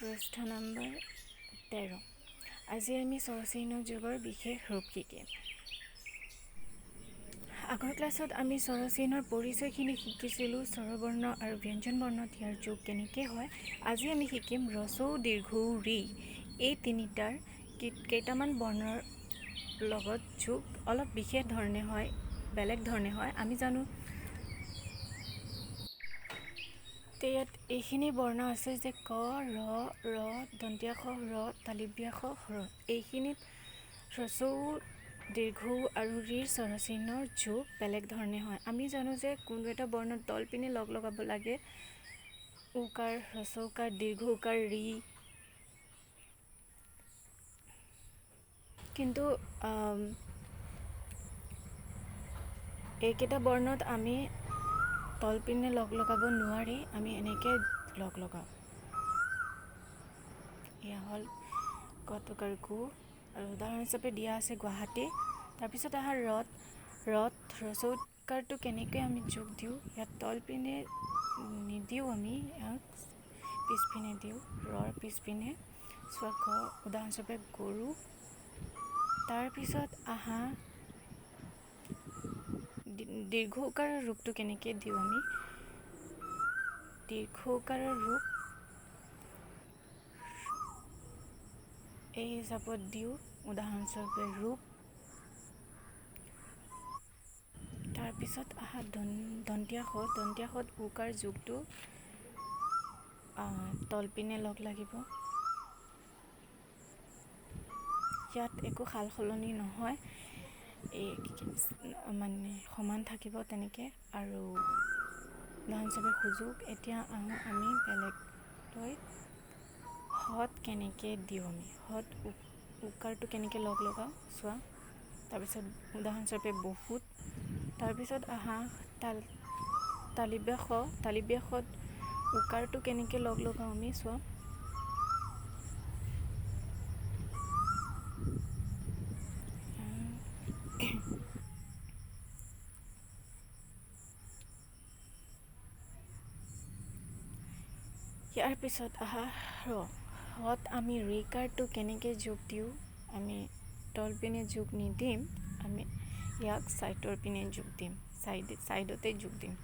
পৃষ্ঠা নম্বৰ 13। আজি আমি স্বৰচিহ্ন যুগৰ বিশেষ ৰূপ শিকিম। আগৰ ক্লাছত আমি স্বৰচিহ্নৰ পৰিচয়খিনি শিকিছিলোঁ। স্বৰবৰ্ণ আৰু ব্যঞ্জনবৰ্ণত ইয়াৰ যোগ কেনেকৈ হয়। আজি আমি শিকিম ৰস্বৌ, দীৰ্ঘৌ, ঋ এই তিনিটাৰ কেইটামান বৰ্ণৰ লগত যোগ অলপ বিশেষ ধৰণে হয়, বেলেগ ধৰণে হয়। আমি জানো ইয়াত এইখিনি বৰ্ণ আছে যে ক, ৰ, দন্ত্য স, ৰ, তালব্য শ, ৰ। এইখিনিত হ্ৰস্বৌ, দীৰ্ঘৌ আৰু ঋৰ স্বৰচিহ্নৰ যোগ বেলেগ ধৰণে হয়। আমি জানো যে কোনো এটা বৰ্ণ তলপিনে লগাব লাগে। উকাৰ, হ্ৰস্বৌকাৰ, দীৰ্ঘৌকাৰ, ঋ। কিন্তু এইকেইটা বৰ্ণত আমি তলপিনে লগাব নোৱাৰি, আমি এনেকৈ লগাওঁ। এয়া হ'ল কটকাৰ গু আৰু উদাহৰণ হিচাপে দিয়া আছে গুৱাহাটী। তাৰপিছত ৰত হ্ৰস্বৌকাৰটো কেনেকৈ আমি যোগ দিওঁ। ইয়াত তলপিনে নিদিওঁ, আমি ইয়াক পিছপিনে দিওঁ। ৰৰ পিছপিনে চোৱা উদাহৰণ হিচাপে গৰু। তাৰপিছত দীৰ্ঘৌকাৰৰ ৰূপটো কেনেকৈ দিওঁ আমি। দীৰ্ঘৌকাৰৰ ৰূপ এই হিচাপত দিওঁ, উদাহৰণস্বৰূপে ৰূপ। তাৰপিছত দন্ত্য সত উকাৰ যোগটো তলপিনে লাগিব। ইয়াত একো সাল সলনি নহয়, মানে সমান থাকিব তেনেকৈ। আৰু উদাহৰণ হিচাপে সুযোগ। এতিয়া আহোঁ আমি বেলেগলৈ। হত কেনেকৈ দিওঁ আমি। হত উকাৰটো কেনেকৈ লগাওঁ চোৱা। তাৰপিছত উদাহৰণ হিচাপে বহুত। তাৰপিছত তালব্য শত উকাৰটো কেনেকৈ লগাওঁ আমি চোৱা। ইয়াৰ পিছত হত আমি ঋকাৰটো কেনেকৈ যোগ দিওঁ। আমি তলপিনে যোগ নিদিম, আমি ইয়াক ছাইডৰ পিনে যোগ দিম, ছাইডতে যোগ দিম।